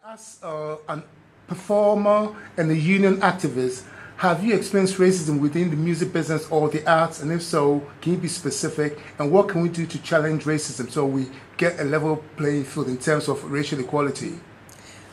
As a performer and a union activist, have you experienced racism within the music business or the arts? And if so, can you be specific? And what can we do to challenge racism so we get a level playing field in terms of racial equality?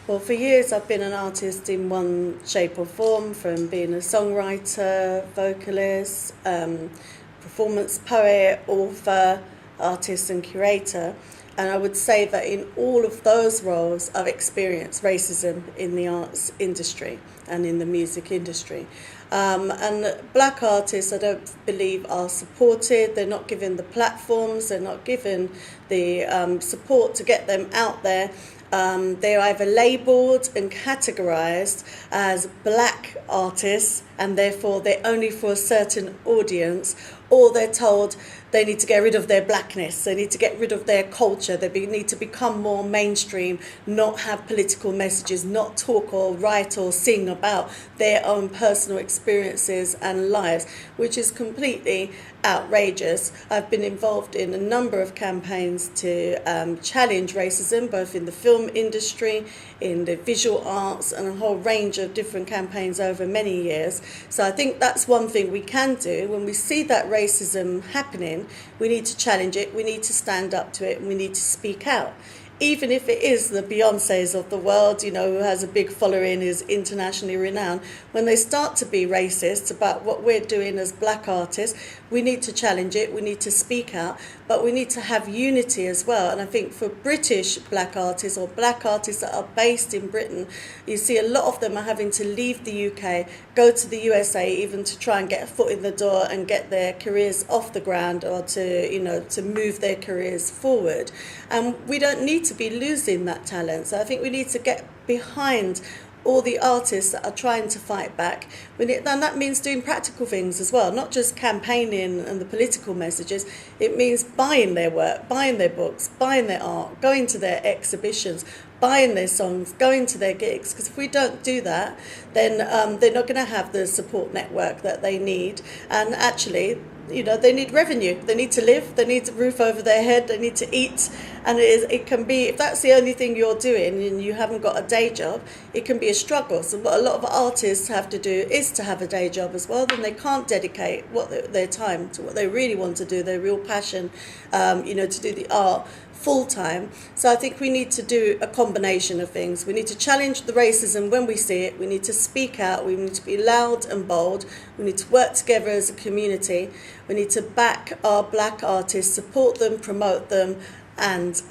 Well, for years I've been an artist in one shape or form, from being a songwriter, vocalist, performance poet, author, artist and curator. And I would say that in all of those roles I've experienced racism in the arts industry and in the music industry. And black artists, I don't believe, are supported. They're not given the platforms, they're not given the support to get them out there. They're either labelled and categorised as black artists and therefore they're only for a certain audience, or they're told they need to get rid of their blackness, they need to get rid of their culture, need to become more mainstream, not have political messages, not talk or write or sing about their own personal experiences and lives, which is completely outrageous. I've been involved in a number of campaigns to challenge racism, both in the film industry, in the visual arts, and a whole range of different campaigns over many years. So I think that's one thing we can do. When we see that racism happening, we need to challenge it, we need to stand up to it, and we need to speak out. Even if it is the Beyoncés of the world, you know, who has a big following, is internationally renowned, when they start to be racist about what we're doing as black artists, we need to challenge it, we need to speak out, but we need to have unity as well. And I think for British black artists or black artists that are based in Britain, you see a lot of them are having to leave the UK, go to the USA even to try and get a foot in the door and get their careers off the ground, or to, you know, to move their careers forward. And we don't need to be losing that talent. So I think we need to get behind all the artists that are trying to fight back. And that means doing practical things as well, not just campaigning and the political messages. It means buying their work, buying their books, buying their art, going to their exhibitions, buying their songs, going to their gigs. Because if we don't do that, then they're not going to have the support network that they need. And actually, you know, they need revenue, they need to live, they need a roof over their head, they need to eat. And it can be, if that's the only thing you're doing and you haven't got a day job, it can be a struggle. So what a lot of artists have to do is to have a day job as well. Then they can't dedicate their time to what they really want to do, their real passion, to do the art full time. So I think we need to do a combination of things. We need to challenge the racism when we see it. We need to speak out. We need to be loud and bold. We need to work together as a community. We need to back our black artists, support them, promote them, and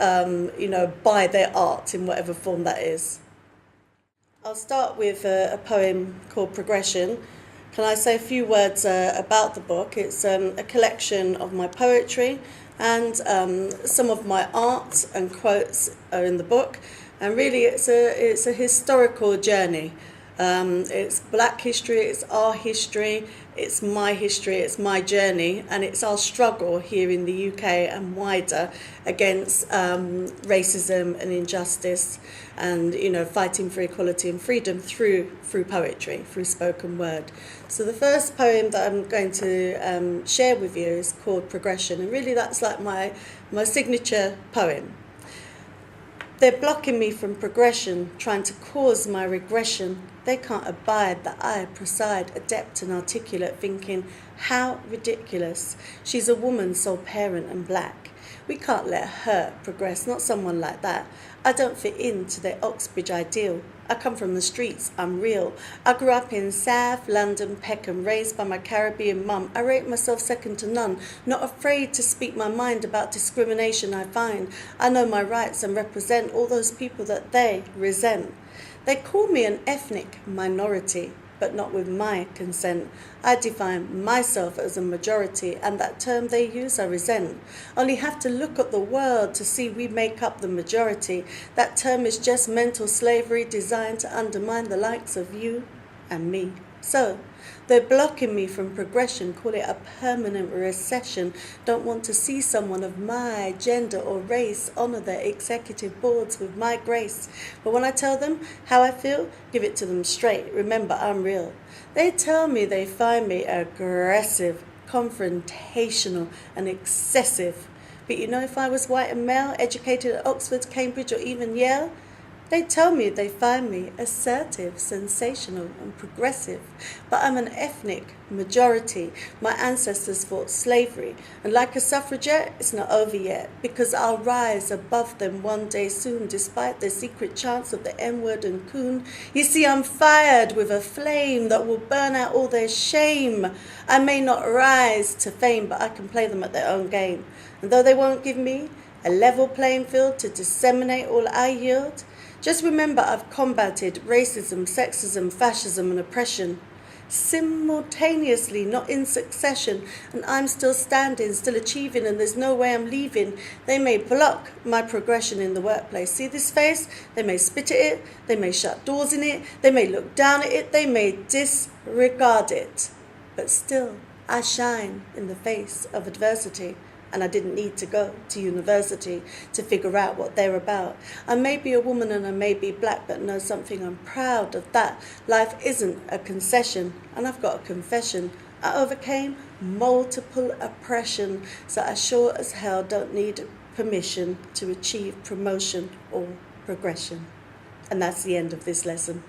buy their art in whatever form that is. I'll start with a poem called Progression. Can I say a few words about the book? It's a collection of my poetry, and some of my art and quotes are in the book. And really it's a historical journey. It's black history, it's our history, it's my journey, and it's our struggle here in the UK and wider against racism and injustice, and fighting for equality and freedom through poetry, through spoken word. So the first poem that I'm going to share with you is called Progression, and really that's like my signature poem. They're blocking me from progression, trying to cause my regression. They can't abide that I preside, adept and articulate, thinking, how ridiculous. She's a woman, sole parent and black. We can't let her progress, not someone like that. I don't fit into their Oxbridge ideal. I come from the streets, I'm real. I grew up in South London, Peckham, raised by my Caribbean mum. I rate myself second to none, not afraid to speak my mind about discrimination I find. I know my rights and represent all those people that they resent. They call me an ethnic minority, but not with my consent. I define myself as a majority, and that term they use I resent. Only have to look at the world to see we make up the majority. That term is just mental slavery designed to undermine the likes of you and me. So, they're blocking me from progression, call it a permanent recession. Don't want to see someone of my gender or race honour their executive boards with my grace. But when I tell them how I feel, give it to them straight. Remember, I'm real. They tell me they find me aggressive, confrontational and excessive. But if I was white and male, educated at Oxford, Cambridge or even Yale, They tell me they find me assertive, sensational and progressive, but I'm an ethnic majority. My ancestors fought slavery, and like a suffragette, it's not over yet, because I'll rise above them one day soon, despite their secret chants of the N-word and coon. You see, I'm fired with a flame that will burn out all their shame. I may not rise to fame, but I can play them at their own game. And though they won't give me a level playing field to disseminate all I yield, just remember I've combated racism, sexism, fascism and oppression simultaneously, not in succession, and I'm still standing, still achieving, and there's no way I'm leaving. They may block my progression in the workplace. See this face? They may spit at it, they may shut doors in it, they may look down at it, they may disregard it, but still I shine in the face of adversity. And I didn't need to go to university to figure out what they're about. I may be a woman and I may be black, but know something, I'm proud of that. Life isn't a concession, and I've got a confession. I overcame multiple oppression, so I sure as hell don't need permission to achieve promotion or progression. And that's the end of this lesson.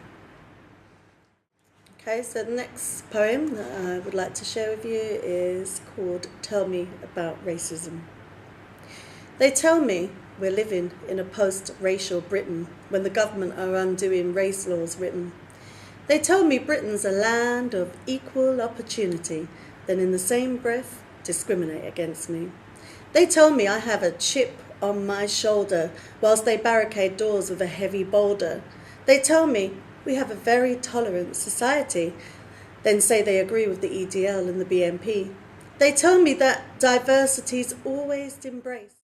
Okay, so the next poem that I would like to share with you is called Tell Me About Racism. They tell me we're living in a post-racial Britain when the government are undoing race laws written. They tell me Britain's a land of equal opportunity, then in the same breath discriminate against me. They tell me I have a chip on my shoulder whilst they barricade doors with a heavy boulder. They tell me we have a very tolerant society, then say they agree with the EDL and the BNP. They tell me that diversity's always embraced.